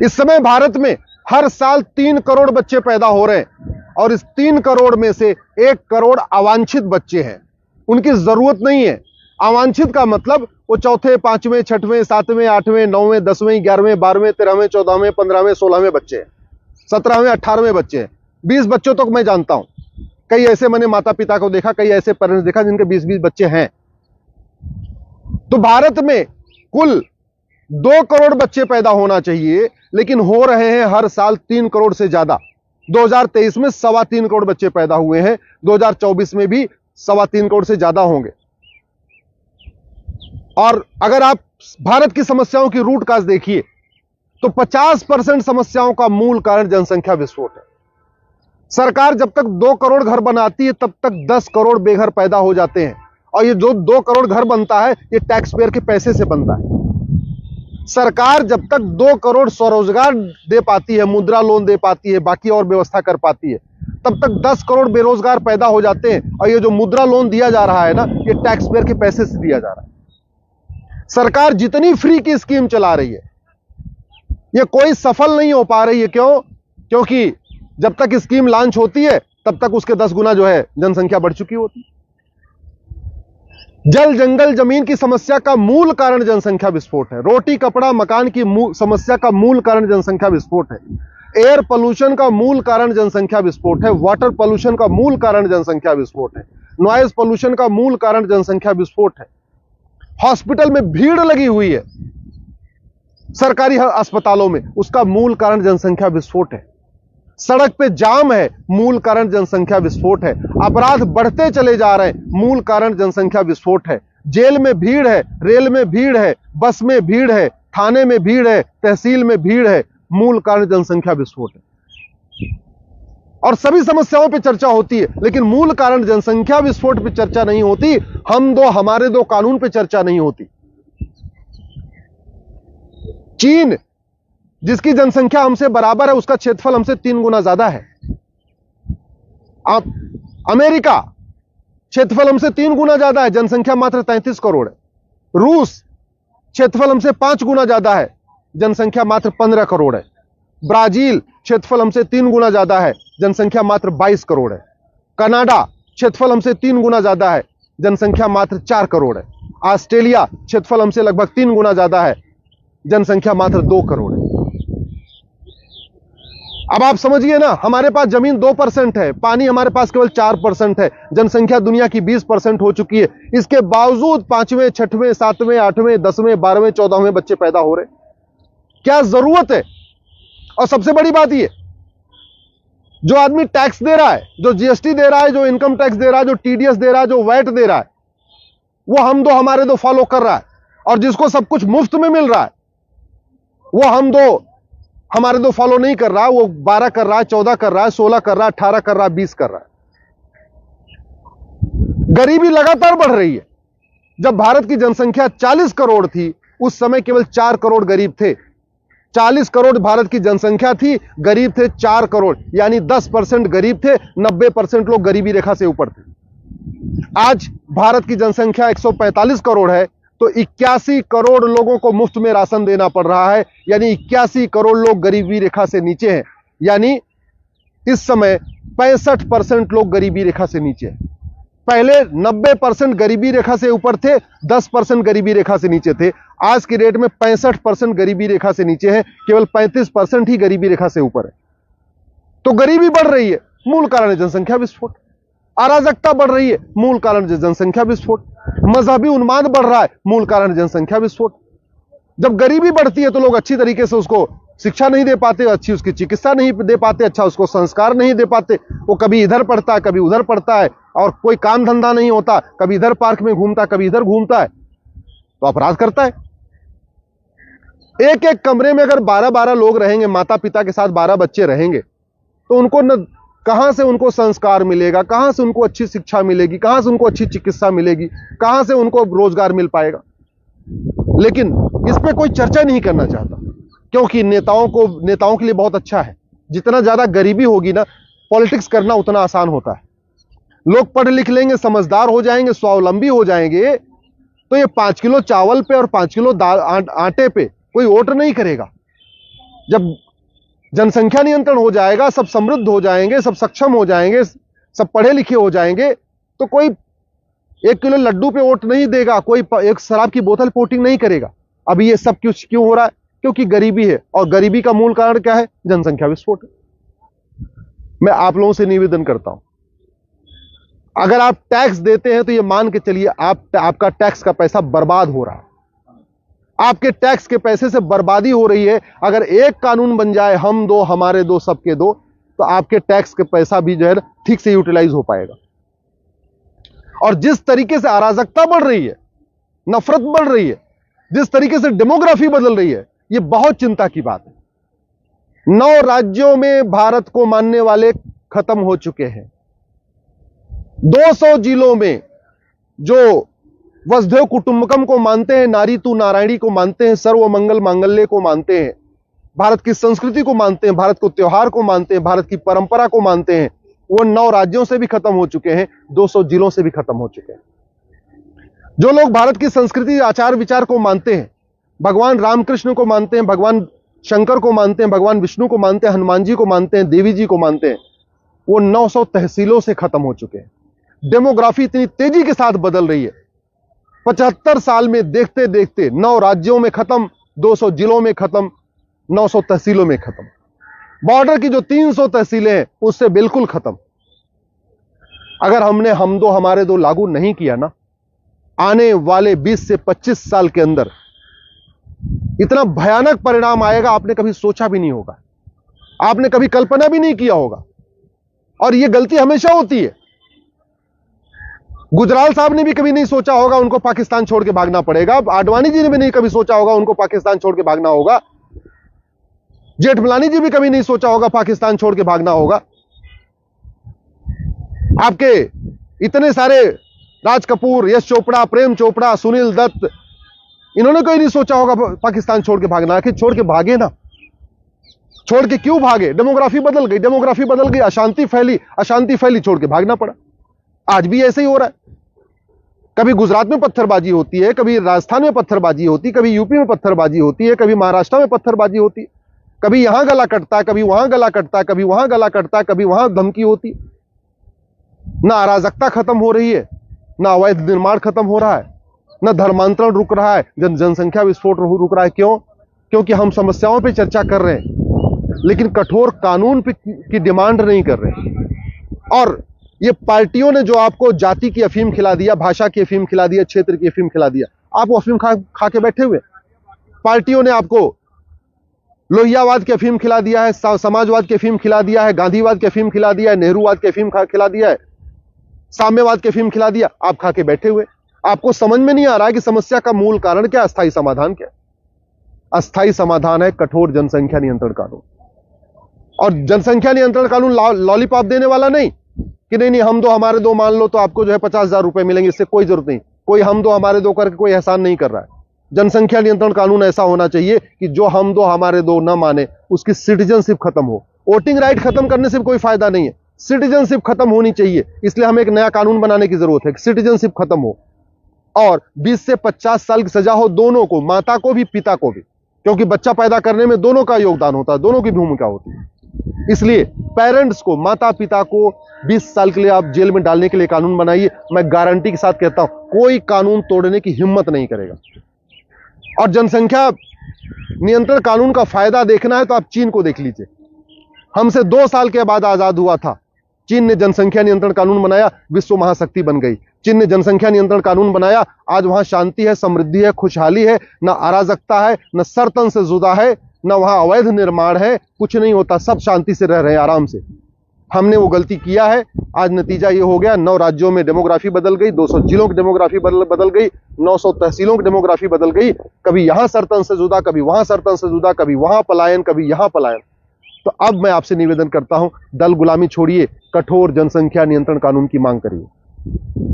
इस समय भारत में हर साल 3 करोड़ बच्चे पैदा हो रहे हैं और इस 3 करोड़ में से 1 करोड़ अवांछित बच्चे हैं। उनकी जरूरत नहीं है। अवांछित का मतलब वो चौथे, पांचवें, छठवें, सातवें, आठवें, नौवें, 10वें, 11वें, 12वें, 13वें, 14वें, 15वें, 16वें बच्चे हैं, 17वें, 18वें बच्चे हैं। 20 बच्चों तक मैं जानता हूं। कई ऐसे मैंने माता पिता को देखा, कई ऐसे पेरेंट्स देखा जिनके 20-20 बच्चे हैं। तो भारत में कुल 2 करोड़ बच्चे पैदा होना चाहिए, लेकिन हो रहे हैं हर साल 3 करोड़ से ज्यादा। 2023 में 3.25 करोड़ बच्चे पैदा हुए हैं, 2024 में भी 3.25 करोड़ से ज्यादा होंगे। और अगर आप भारत की समस्याओं की रूट काज देखिए तो 50% समस्याओं का मूल कारण जनसंख्या विस्फोट है। सरकार जब तक 2 करोड़ घर बनाती है तब तक 10 करोड़ बेघर पैदा हो जाते हैं, और ये जो 2 करोड़ घर बनता है ये टैक्स पेयर के पैसे से बनता है। सरकार जब तक 2 करोड़ स्वरोजगार दे पाती है, मुद्रा लोन दे पाती है, बाकी और व्यवस्था कर पाती है, तब तक 10 करोड़ बेरोजगार पैदा हो जाते हैं। और ये जो मुद्रा लोन दिया जा रहा है ना, ये टैक्स पेयर के पैसे से दिया जा रहा है। सरकार जितनी फ्री की स्कीम चला रही है ये कोई सफल नहीं हो पा रही है। क्यों? क्योंकि जब तक स्कीम लॉन्च होती है तब तक उसके 10 गुना जो है जनसंख्या बढ़ चुकी होती है। जल, जंगल, जमीन की समस्या का मूल कारण जनसंख्या विस्फोट है। रोटी, कपड़ा, मकान की समस्या का मूल कारण जनसंख्या विस्फोट है। एयर पोल्यूशन का मूल कारण जनसंख्या विस्फोट है। वाटर पोल्यूशन का मूल कारण जनसंख्या विस्फोट है। नॉइज पोल्यूशन का मूल कारण जनसंख्या विस्फोट है। हॉस्पिटल में भीड़ लगी हुई है सरकारी अस्पतालों में, उसका मूल कारण जनसंख्या विस्फोट है। सड़क पे जाम है, मूल कारण जनसंख्या विस्फोट है। अपराध बढ़ते चले जा रहे हैं, मूल कारण जनसंख्या विस्फोट है। जेल में भीड़ है, रेल में भीड़ है, बस में भीड़ है, थाने में भीड़ है, तहसील में भीड़ है, मूल कारण जनसंख्या विस्फोट है। और सभी समस्याओं पे चर्चा होती है, लेकिन मूल कारण जनसंख्या विस्फोट पे चर्चा नहीं होती। हम दो हमारे दो कानून पे चर्चा नहीं होती। चीन जिसकी जनसंख्या हमसे बराबर है, उसका क्षेत्रफल हमसे 3 गुना ज्यादा है। अमेरिका क्षेत्रफल हमसे 3 गुना ज्यादा है, जनसंख्या मात्र 33 करोड़ है। रूस क्षेत्रफल हमसे 5 गुना ज्यादा है, जनसंख्या मात्र 15 करोड़ है। ब्राजील क्षेत्रफल हमसे 3 गुना ज्यादा है, जनसंख्या मात्र 22 करोड़ है। कनाडा क्षेत्रफल हमसे 3 गुना ज्यादा है, जनसंख्या मात्र 4 करोड़ है। ऑस्ट्रेलिया क्षेत्रफल हमसे लगभग 3 गुना ज्यादा है, जनसंख्या मात्र 2 करोड़ है। अब आप समझिए ना, हमारे पास जमीन 2% है, पानी हमारे पास केवल 4% है, जनसंख्या दुनिया की 20% हो चुकी है। इसके बावजूद 5वें, 6वें, 7वें, 8वें, 10वें, 12वें, 14वें बच्चे पैदा हो रहे। क्या जरूरत है? और सबसे बड़ी बात यह, जो आदमी टैक्स दे रहा है, जो जीएसटी दे रहा है, जो इनकम टैक्स दे रहा है, जो टीडीएस दे रहा है, जो वैट दे रहा है, वो हम दो हमारे दो फॉलो कर रहा है। और जिसको सब कुछ मुफ्त में मिल रहा है वो हम दो हमारे दो फॉलो नहीं कर रहा है। वो 12 कर रहा है, 14 कर रहा है, 16 कर रहा है, 18 कर रहा है, 20 कर रहा है। गरीबी लगातार बढ़ रही है। जब भारत की जनसंख्या 40 करोड़ थी उस समय केवल 4 करोड़ गरीब थे। 40 करोड़ भारत की जनसंख्या थी, गरीब थे 4 करोड़, यानी 10% गरीब थे, 90% लोग गरीबी रेखा से ऊपर थे। आज भारत की जनसंख्या 145 करोड़ है तो 81 करोड़ लोगों को मुफ्त में राशन देना पड़ रहा है, यानी 81 करोड़ लोग गरीबी रेखा से नीचे हैं। यानी इस समय 65% लोग गरीबी रेखा से नीचे हैं। पहले 90% गरीबी रेखा से ऊपर थे, 10% गरीबी रेखा से नीचे थे। आज की डेट में 65% गरीबी रेखा से नीचे है, केवल 35% ही गरीबी रेखा से ऊपर है। तो गरीबी बढ़ रही है, मूल कारण है जनसंख्या विस्फोट। अराजकता बढ़ रही है, मूल कारण है जनसंख्या विस्फोट। मजहबी उन्माद बढ़ रहा है, मूल कारण है जनसंख्या विस्फोट। जब गरीबी बढ़ती है तो लोग अच्छी तरीके से उसको शिक्षा नहीं दे पाते, अच्छी उसकी चिकित्सा नहीं दे पाते, अच्छा उसको संस्कार नहीं दे पाते। वो कभी इधर पढ़ता है, कभी उधर पढ़ता है, और कोई काम धंधा नहीं होता, कभी इधर पार्क में घूमता, कभी इधर घूमता है, तो अपराध करता है। एक एक कमरे में अगर 12-12 लोग रहेंगे, माता पिता के साथ 12 बच्चे रहेंगे, तो उनको न कहां से उनको संस्कार मिलेगा, कहां से उनको अच्छी शिक्षा मिलेगी, कहां से उनको अच्छी चिकित्सा मिलेगी, कहां से उनको रोजगार मिल पाएगा। लेकिन इस पे कोई चर्चा नहीं करना चाहता, क्योंकि नेताओं के लिए बहुत अच्छा है। जितना ज्यादा गरीबी होगी ना, पॉलिटिक्स करना उतना आसान होता है। लोग पढ़ लिख लेंगे, समझदार हो जाएंगे, स्वावलंबी हो जाएंगे, तो ये 5 किलो चावल पे और 5 किलो आटे पे कोई वोट नहीं करेगा। जब जनसंख्या नियंत्रण हो जाएगा, सब समृद्ध हो जाएंगे, सब सक्षम हो जाएंगे, सब पढ़े लिखे हो जाएंगे, तो कोई 1 किलो लड्डू पे वोट नहीं देगा, कोई एक शराब की बोतल पे वोटिंग नहीं करेगा। अभी ये सब क्यों हो रहा है? क्योंकि गरीबी है, और गरीबी का मूल कारण क्या है? जनसंख्या विस्फोट। मैं आप लोगों से निवेदन करता हूं, अगर आप टैक्स देते हैं तो ये मान के चलिए आपका टैक्स का पैसा बर्बाद हो रहा है, आपके टैक्स के पैसे से बर्बादी हो रही है। अगर एक कानून बन जाए, हम दो हमारे दो सबके दो, तो आपके टैक्स के पैसा भी जो है ठीक से यूटिलाइज हो पाएगा। और जिस तरीके से अराजकता बढ़ रही है, नफरत बढ़ रही है, जिस तरीके से डेमोग्राफी बदल रही है, यह बहुत चिंता की बात है। 9 राज्यों में भारत को मानने वाले खत्म हो चुके हैं। 200 जिलों में जो वसुधैव कुटुंबकम को मानते हैं, नारी तू नारायणी को मानते हैं, सर्वमंगल मांगल्य को मानते हैं, भारत की संस्कृति को मानते हैं, भारत को त्योहार को मानते हैं, भारत की परंपरा को मानते हैं, वो 9 राज्यों से भी खत्म हो चुके हैं, 200 जिलों से भी खत्म हो चुके हैं। जो लोग भारत की संस्कृति, आचार विचार को मानते हैं, भगवान रामकृष्ण को मानते हैं, भगवान शंकर को मानते हैं, भगवान विष्णु को मानते हैं, हनुमान जी को मानते हैं, देवी जी को मानते हैं, वो 900 तहसीलों से खत्म हो चुके हैं। डेमोग्राफी इतनी तेजी के साथ बदल रही है, 75 साल में देखते देखते 9 राज्यों में खत्म, 200 जिलों में खत्म, 900 तहसीलों में खत्म। बॉर्डर की जो 300 तहसीलें हैं उससे बिल्कुल खत्म। अगर हमने हम दो हमारे दो लागू नहीं किया ना, आने वाले 20 से 25 साल के अंदर इतना भयानक परिणाम आएगा, आपने कभी सोचा भी नहीं होगा, आपने कभी कल्पना भी नहीं किया होगा। और यह गलती हमेशा होती है। गुजराल साहब ने भी कभी नहीं सोचा होगा उनको पाकिस्तान छोड़ के भागना पड़ेगा, आडवाणी जी ने भी नहीं कभी सोचा होगा उनको पाकिस्तान छोड़ के भागना होगा, जेठमलानी जी भी कभी नहीं सोचा होगा पाकिस्तान छोड़ के भागना होगा। आपके इतने सारे राज कपूर, यश चोपड़ा, प्रेम चोपड़ा, सुनील दत्त, इन्होंने कोई नहीं सोचा होगा पाकिस्तान छोड़ के भागना। आखिर छोड़ के भागे ना, छोड़ के क्यों भागे? डेमोग्राफी बदल गई, डेमोग्राफी बदल गई, अशांति फैली, अशांति फैली, छोड़ के भागना पड़ा। आज भी ऐसे ही हो रहा है। कभी गुजरात में पत्थरबाजी होती है, कभी राजस्थान में पत्थरबाजी होती है, कभी यूपी में पत्थरबाजी होती है, कभी महाराष्ट्र में पत्थरबाजी होती है, कभी यहां गला कटता है, कभी वहां गला कटता है, कभी वहां गला कटता है, कभी वहां धमकी होती है। ना अराजकता खत्म हो रही है, ना अवैध निर्माण खत्म हो रहा है, ना धर्मांतरण रुक रहा है, जनसंख्या विस्फोट रुक रहा है। क्यों? क्योंकि हम समस्याओं पे चर्चा कर रहे हैं, लेकिन कठोर कानून की डिमांड नहीं कर रहे। और ये पार्टियों ने जो आपको जाति की अफीम खिला दिया, भाषा की अफीम खिला दिया, क्षेत्र की अफीम खिला दिया, आप वो अफीम खा के बैठे हुए। पार्टियों ने आपको लोहियावाद की अफीम खिला दिया है, समाजवाद की अफीम खिला दिया है, गांधीवाद की अफीम खिला दिया है, नेहरूवाद की अफीम खिला दिया है, साम्यवाद की अफीम खिला दिया, आप खा के बैठे हुए। आपको समझ में नहीं आ रहा है कि समस्या का मूल कारण क्या, अस्थायी समाधान क्या? अस्थायी समाधान है कठोर जनसंख्या नियंत्रण कानून। और जनसंख्या नियंत्रण कानून लॉलीपॉप देने वाला नहीं कि नहीं हम दो हमारे दो मान लो तो आपको जो है 50,000 रुपए मिलेंगे, इससे कोई जरूरत नहीं। कोई हम दो हमारे दो करके कोई एहसान नहीं कर रहा है। जनसंख्या नियंत्रण कानून ऐसा होना चाहिए कि जो हम दो हमारे दो ना माने, उसकी सिटीजनशिप खत्म हो। वोटिंग राइट खत्म करने से कोई फायदा नहीं है, सिटीजनशिप खत्म होनी चाहिए। इसलिए हमें एक नया कानून बनाने की जरूरत है कि सिटीजनशिप खत्म हो और 20 से 50 साल की सजा हो दोनों को, माता को भी पिता को भी, क्योंकि बच्चा पैदा करने में दोनों का योगदान होता है, दोनों की भूमिका होती है। इसलिए पेरेंट्स को, माता पिता को 20 साल के लिए आप जेल में डालने के लिए कानून बनाइए। मैं गारंटी के साथ कहता हूं कोई कानून तोड़ने की हिम्मत नहीं करेगा। और जनसंख्या नियंत्रण कानून का फायदा देखना है तो आप चीन को देख लीजिए। हमसे 2 साल के बाद आजाद हुआ था, चीन ने जनसंख्या नियंत्रण कानून बनाया, विश्व महाशक्ति बन गई। चीन ने जनसंख्या नियंत्रण कानून बनाया, आज वहां शांति है, समृद्धि है, खुशहाली है, ना अराजकता है, न सरतन से जुदा है, न वहां अवैध निर्माण है, कुछ नहीं होता, सब शांति से रह रहे हैं आराम से। हमने वो गलती किया है, आज नतीजा ये हो गया। 9 राज्यों में डेमोग्राफी बदल गई, 200 जिलों की डेमोग्राफी बदल गई, 900 तहसीलों की डेमोग्राफी बदल गई। कभी यहां सरतन से जुदा, कभी वहां सरतन से जुदा, कभी वहां पलायन, कभी यहां पलायन। तो अब मैं आपसे निवेदन करता हूं, दल गुलामी छोड़िए, कठोर जनसंख्या नियंत्रण कानून की मांग करिए।